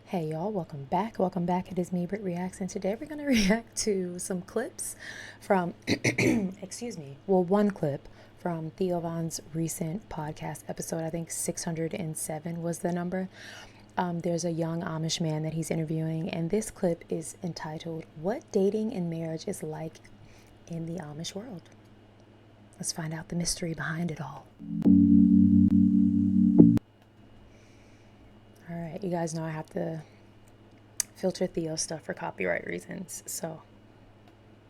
Hey y'all, welcome back. Welcome back. It is me, BrittReacts, and today we're going to react to some clips from, one clip from Theo Von's recent podcast episode. I think 607 was the number. There's a young Amish man that he's interviewing, and this clip is entitled, "What Dating and Marriage is Like in the Amish World." Let's find out the mystery behind it all. All right, you guys know I have to filter Theo stuff for copyright reasons, so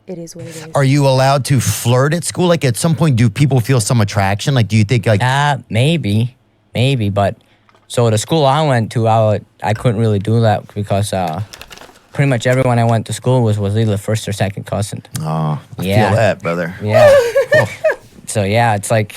it is what it is. Are you allowed to flirt at school? Like, at some point, do people feel some attraction? Like, do you think, like... Maybe, but... So the school I went to, I couldn't really do that because pretty much everyone I went to school was either first or second cousin. Oh, I feel that, brother. Yeah. So, yeah, it's like...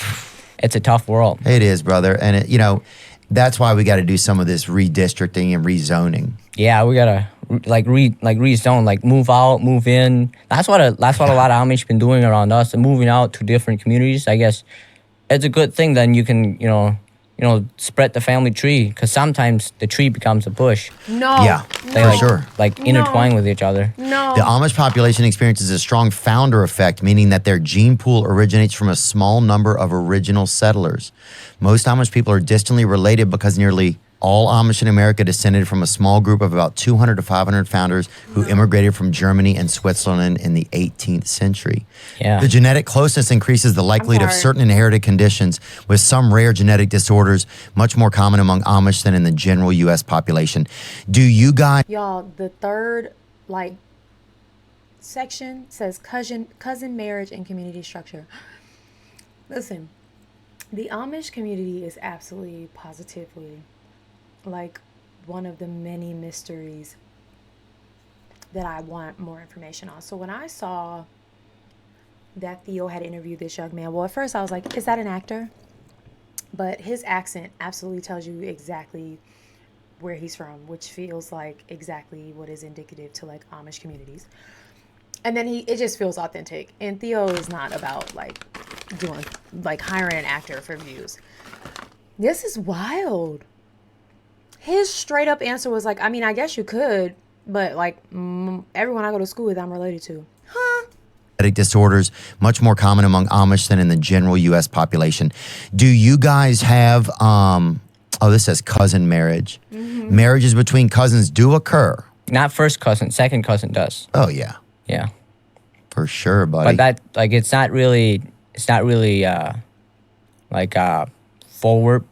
It's a tough world. It is, brother. And, that's why we got to do some of this redistricting and rezoning. Yeah, we gotta rezone, like move out, move in. That's what a lot of Amish been doing around us, and moving out to different communities. I guess it's a good thing. Then you can spread the family tree, because sometimes the tree becomes a bush. No. Yeah, they intertwine with each other. No. The Amish population experiences a strong founder effect, meaning that their gene pool originates from a small number of original settlers. Most Amish people are distantly related because nearly all Amish in America descended from a small group of about 200 to 500 founders who immigrated from Germany and Switzerland in the 18th century. Yeah. The genetic closeness increases the likelihood of certain inherited conditions, with some rare genetic disorders much more common among Amish than in the general U.S. population. Do you guys... Y'all, the third, section says cousin marriage and community structure. Listen, the Amish community is absolutely positively one of the many mysteries that I want more information on. So when I saw that Theo had interviewed this young man, well, at first I was like, is that an actor? But his accent absolutely tells you exactly where he's from, which feels like exactly what is indicative to Amish communities. And then it just feels authentic. And Theo is not about hiring an actor for views. This is wild. His straight up answer was I guess you could, but everyone I go to school with, I'm related to. Huh? Genetic disorders much more common among Amish than in the general U.S. population. Do you guys have, this says cousin marriage. Mm-hmm. Marriages between cousins do occur. Not first cousin, second cousin does. Oh, yeah. Yeah. For sure, buddy. But that, it's not really forward,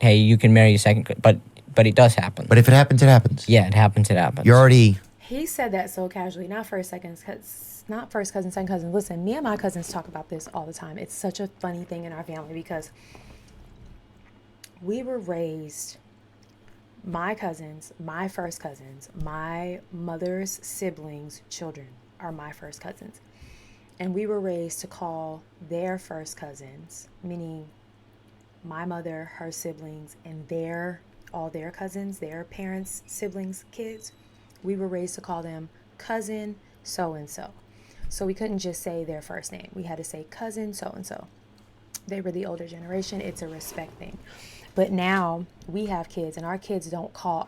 hey, you can marry a second, but it does happen. But if it happens, it happens. Yeah, it happens, it happens. You're already... He said that so casually. Not first cousin, second cousin. Listen, me and my cousins talk about this all the time. It's such a funny thing in our family because we were raised, my cousins, my first cousins, my mother's siblings' children are my first cousins. And we were raised to call their first cousins, meaning my mother, her siblings, and all their cousins, their parents, siblings, kids, we were raised to call them cousin so-and-so. So we couldn't just say their first name. We had to say cousin so-and-so. They were the older generation. It's a respect thing. But now we have kids, and our kids don't call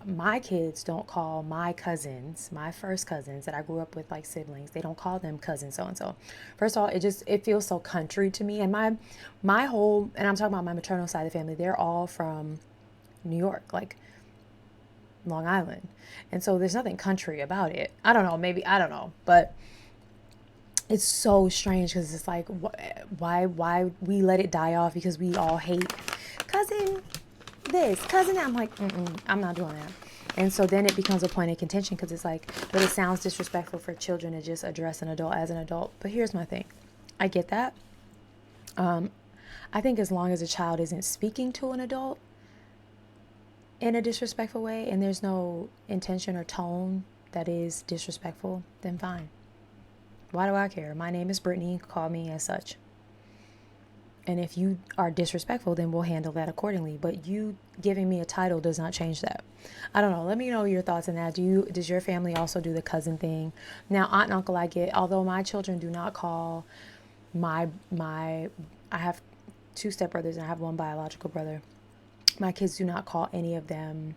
my kids don't call my cousins, my first cousins that I grew up with siblings, they don't call them cousin so-and-so. First of all, it feels so country to me. And my whole, and I'm talking about my maternal side of the family, they're all from New York, Long Island. And so there's nothing country about it. I don't know, but it's so strange because it's why we let it die off because we all hate cousin this, cousin that. I'm like, I'm not doing that. And so then it becomes a point of contention because it's but it sounds disrespectful for children to just address an adult as an adult. But here's my thing. I get that. I think as long as a child isn't speaking to an adult in a disrespectful way and there's no intention or tone that is disrespectful, then fine. Why do I care? My name is Brittney. Call me as such. And if you are disrespectful, then we'll handle that accordingly. But you giving me a title does not change that. I don't know. Let me know your thoughts on that. Does your family also do the cousin thing? Now, aunt and uncle I get, although my children do not call I have 2 stepbrothers and I have 1 biological brother. My kids do not call any of them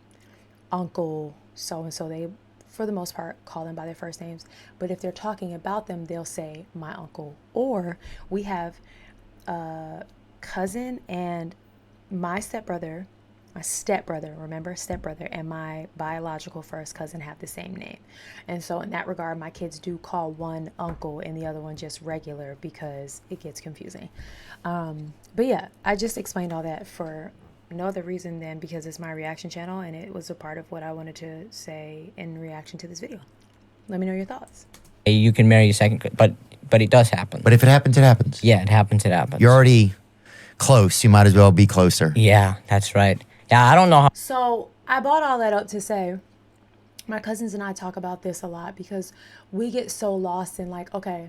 uncle so and so. They, for the most part, call them by their first names. But if they're talking about them, they'll say my uncle. Or we have a cousin and my stepbrother, remember, stepbrother, and my biological first cousin have the same name. And so in that regard, my kids do call one uncle and the other one just regular because it gets confusing. But yeah, I just explained all that for no other reason than because it's my reaction channel and it was a part of what I wanted to say in reaction to this video. Let me know your thoughts. You can marry your second, but it does happen. But if it happens, it happens. Yeah, it happens. It happens. You're already close. You might as well be closer. Yeah, that's right. Yeah, I don't know how. So I brought all that up to say my cousins and I talk about this a lot because we get so lost in like, okay,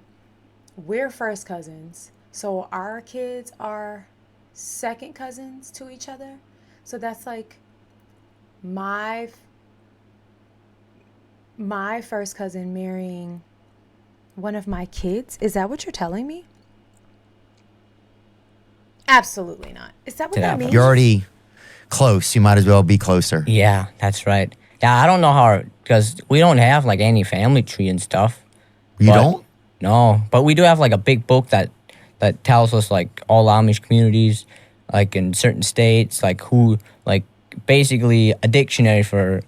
we're first cousins, so our kids are second cousins to each other. So that's like my first cousin marrying one of my kids. Is that what you're telling me? Absolutely not. Is that what that means? You're already close. You might as well be closer. Yeah, that's right. Yeah, I don't know how, because we don't have like any family tree and stuff. You don't? No, but we do have like a big book that tells us like all Amish communities, like in certain states, like who, like basically a dictionary for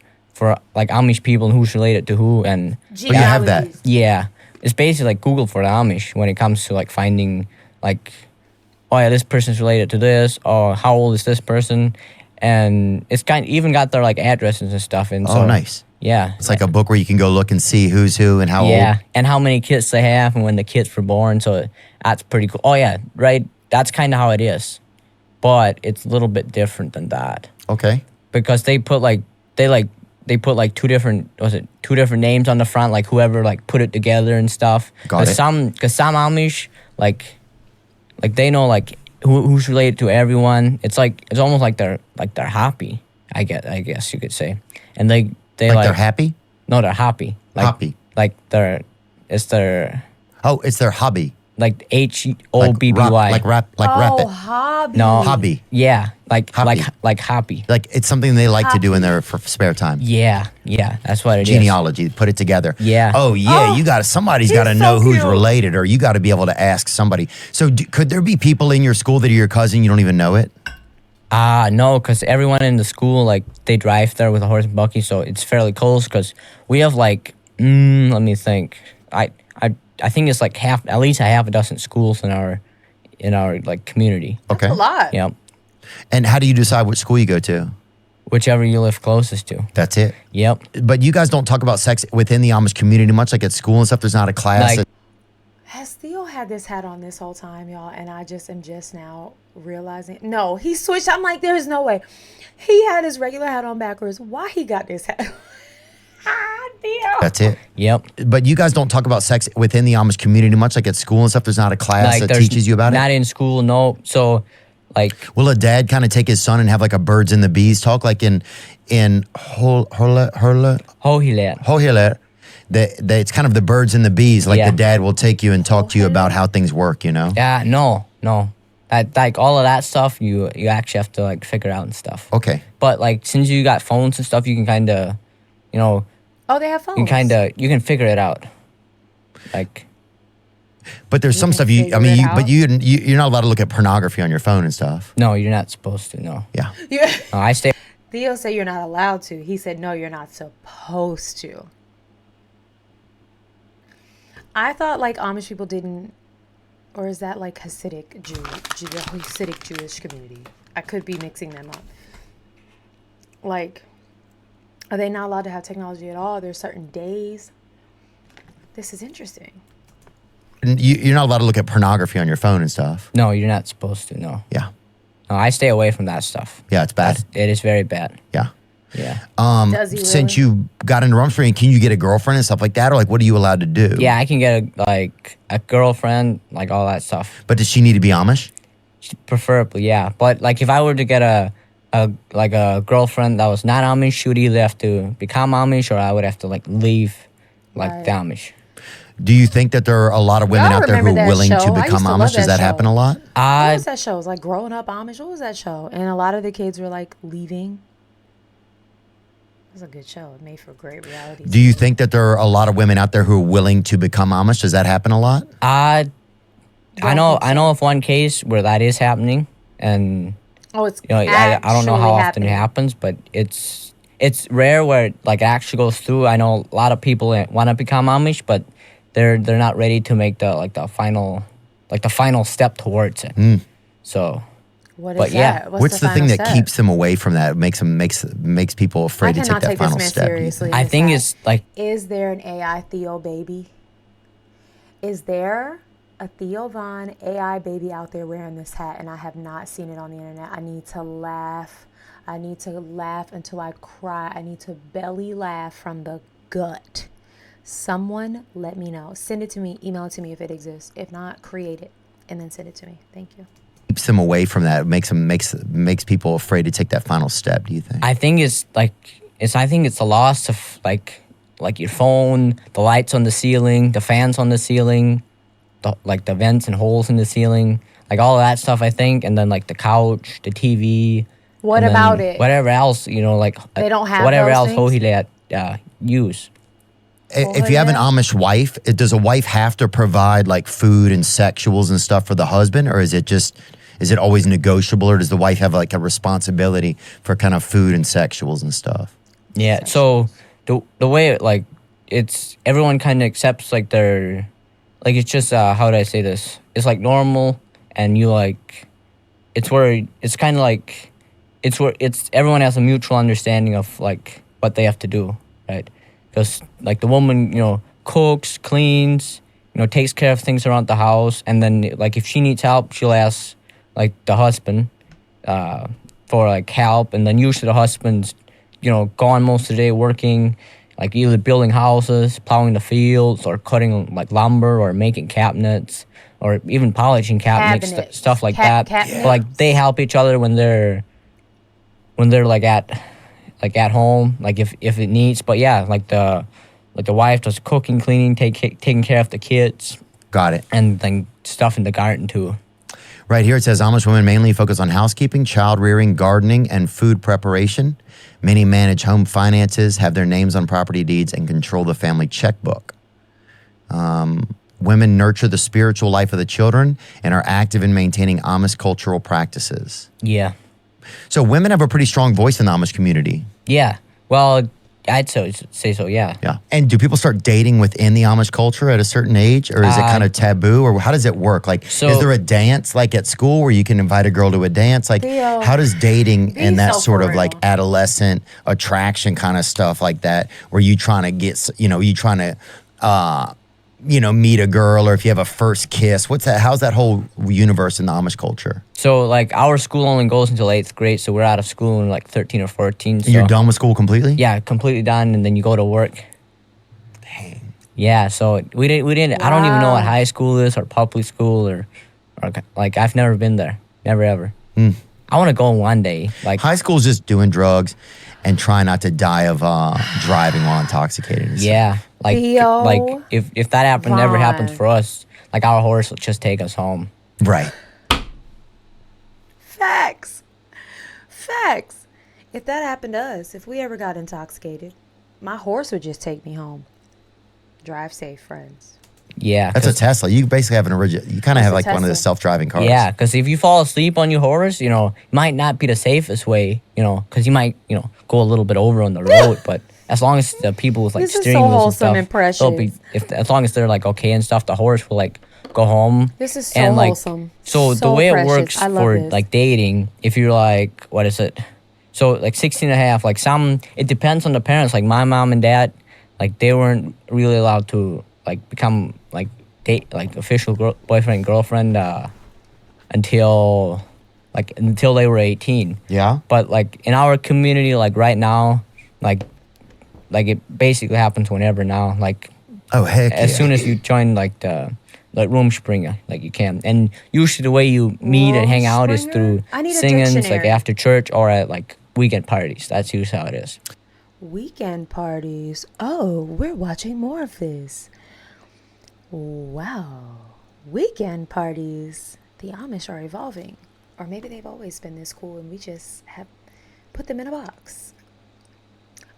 like Amish people and who's related to who. And you have that? Yeah, it's basically like Google for the Amish when it comes to like finding like, oh yeah, this person's related to this, or how old is this person, and it's even got their like addresses and stuff. And so, nice. Yeah, it's like a book where you can go look and see who's who and how old. Yeah, and how many kids they have and when the kids were born. So that's pretty cool. Oh yeah, right. That's kind of how it is, but it's a little bit different than that. Okay. Because they put like two different names on the front, like whoever like put it together and stuff. Got it. Because some Amish like they know like who's related to everyone. It's almost like they're happy. I guess you could say, and they they're happy. No, they're happy. Happy. Like it's their. Oh, it's their hobby. Like HOBBY. Like rap it. Hobby. No. Hobby. Yeah, like Hobby. like happy. Like it's something they like to do in their spare time. Yeah, that's what it is. Genealogy, put it together. Yeah. Oh yeah, somebody's got to he's know so who's cute. related, or you got to be able to ask somebody. So could there be people in your school that are your cousin, you don't even know it? No, because everyone in the school, like, they drive there with a horse and buggy, so it's fairly close, because we have, like, let me think. I think it's, like, at least half a dozen schools in our like, community. Okay. That's a lot. Yep. And how do you decide what school you go to? Whichever you live closest to. That's it? Yep. But you guys don't talk about sex within the Amish community much, like at school and stuff? There's not a class? Like- Has Theo had this hat on this whole time, y'all? And I just am just now realizing. No, he switched. I'm like, there's no way. He had his regular hat on backwards. Why he got this hat? Theo. That's it? Yep. But you guys don't talk about sex within the Amish community much, like at school and stuff? There's not a class that there's teaches you about it? Not in school, no. So, like... Will a dad kind of take his son and have like a birds and the bees talk, like in Hohilet. Hohilet? It's kind of the birds and the bees. Like the dad will take you and talk to you about how things work, you know? Yeah, no. Like all of that stuff, you actually have to like figure out and stuff. Okay. But like since you got phones and stuff, you can kind of, you know. Oh, they have phones. You can figure it out. Like. But there's some stuff you're not allowed to look at pornography on your phone and stuff. No, you're not supposed to. No. Yeah. No, I stay. Theo said you're not allowed to. He said no, you're not supposed to. I thought like Amish people didn't, or is that like Hasidic the Hasidic Jewish community? I could be mixing them up. Like, are they not allowed to have technology at all? There's certain days. This is interesting. You're not allowed to look at pornography on your phone and stuff. No, you're not supposed to. No. Yeah. No, I stay away from that stuff. Yeah, it's bad. It is very bad. Yeah. Yeah. Does he Since really? you got into Rumspringa, can you get a girlfriend and stuff like that, or like what are you allowed to do? Yeah, I can get a girlfriend, like all that stuff. But does she need to be Amish? Preferably, yeah. But like if I were to get a girlfriend that was not Amish, she would either have to become Amish or I would have to like leave like the Amish. Do you think that there are a lot of women out there who are willing to become Amish? Does that happen a lot? What was that show? It was like Growing Up Amish. What was that show? And a lot of the kids were like leaving. was a good show. It made for great reality. Do you think that there are a lot of women out there who are willing to become Amish? Does that happen a lot? I Don't know think so. I know of one case where that is happening, and Oh, it's you know I don't know how actually often it happening. happens, but it's rare where it like actually goes through. I know a lot of people want to become Amish, but they're not ready to make the final step towards it. So What is But yeah, that? What's the thing final that step? keeps them away from that? Makes people I afraid to take cannot that take this final man step. do you seriously. think? I in think this it's like Is there an AI Theo baby? Is there a Theo Von AI baby out there wearing this hat and I have not seen it on the internet? I need to laugh. I need to laugh until I cry. I need to belly laugh from the gut. Someone let me know. Send it to me. Email it to me if it exists. If not, create it and then send it to me. Thank you. Keeps them away from that. Makes people afraid to take that final step. Do you think? I think it's a loss of like your phone, the lights on the ceiling, the fans on the ceiling, the vents and holes in the ceiling, like all of that stuff. I think, and then like the couch, the TV. What and then about it? Whatever else like They don't have whatever those else things? Hohilat use. If you have an Amish wife, does a wife have to provide like food and sexuals and stuff for the husband, or is it always negotiable, or does the wife have like a responsibility for kind of food and sexuals and stuff? Yeah. So the way it's everyone kind of accepts like their it's just how do I say this? It's like normal, and you like it's where it's kind of like it's where it's everyone has a mutual understanding of like what they have to do, right? Because like the woman cooks, cleans, takes care of things around the house, and then like if she needs help, she'll ask like the husband for like help, and then usually the husband's gone most of the day working, like either building houses, plowing the fields, or cutting like lumber, or making cabinets, or even polishing cabinets. Stuff like that. Cabinets. But, like they help each other when they're like at home, like if it needs. But yeah, like the wife does cooking, cleaning, taking care of the kids. Got it. And then stuff in the garden too. Right here it says Amish women mainly focus on housekeeping, child rearing, gardening, and food preparation. Many manage home finances, have their names on property deeds, and control the family checkbook. Women nurture the spiritual life of the children and are active in maintaining Amish cultural practices. Yeah. So women have a pretty strong voice in the Amish community. Yeah. Well, I'd say so, yeah. Yeah. And do people start dating within the Amish culture at a certain age, or is it kind of taboo, or how does it work? Like, is there a dance like at school where you can invite a girl to a dance? Like, Theo, how does dating and that so sort for of like real. adolescent attraction kind of stuff like that, where you trying to get, meet a girl, or if you have a first kiss, what's that? How's that whole universe in the Amish culture? So like our school only goes until 8th grade, so we're out of school in like 13 or 14. So You're done with school completely? yeah, completely done, and then you go to work. Dang. Yeah, so we didn't. I don't even know what Wow. high school is or public school or like I've never been there, never ever. I want to go one day. Like High school's just doing drugs and trying not to die of driving while intoxicated. and stuff. yeah, Theo like if that never happens Von. for us, like our horse will just take us home. Right. Facts. If that happened to us, if we ever got intoxicated, my horse would just take me home. Drive safe, friends. Yeah, That's a Tesla. You basically have an original. You kind of have a like one of the Tesla. self-driving cars. yeah, because if you fall asleep on your horse, it might not be the safest way, because you might, go a little bit over on the road. But as long as the people with like This is steering so wheels and wholesome stuff, and they'll be precious. as long as they're like okay and stuff, the horse will like go home. This is so and like wholesome. so the So way precious. it works I love for this. like dating, if you're like what is it? So like 16 and a half, like it depends on the parents. Like my mom and dad, like they weren't really allowed to like become like date like official boyfriend and girlfriend until they were 18. Yeah. But like in our community, like right now, like it basically happens whenever now. Like Oh heck. as yeah. soon as you join like the Rumspringa, like you can. And usually the way you meet and hang out is Rumspringa? through I need a singings, like dictionary. after church or at like weekend parties. That's usually how it is. Weekend parties. Oh, we're watching more of this. Wow. Weekend parties. The Amish are evolving. Or maybe they've always been this cool and we just have put them in a box.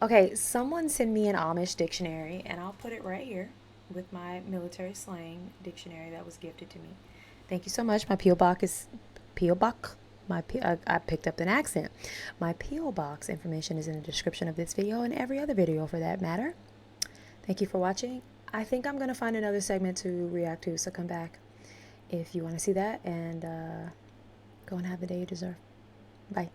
Okay, someone send me an Amish dictionary, and I'll put it right here with my military slang dictionary that was gifted to me. Thank you so much. My P.O. box is P.O. box. I picked up an accent. My P.O. box information is in the description of this video and every other video for that matter. Thank you for watching. I think I'm going to find another segment to react to, so come back if you want to see that, and go and have the day you deserve. Bye.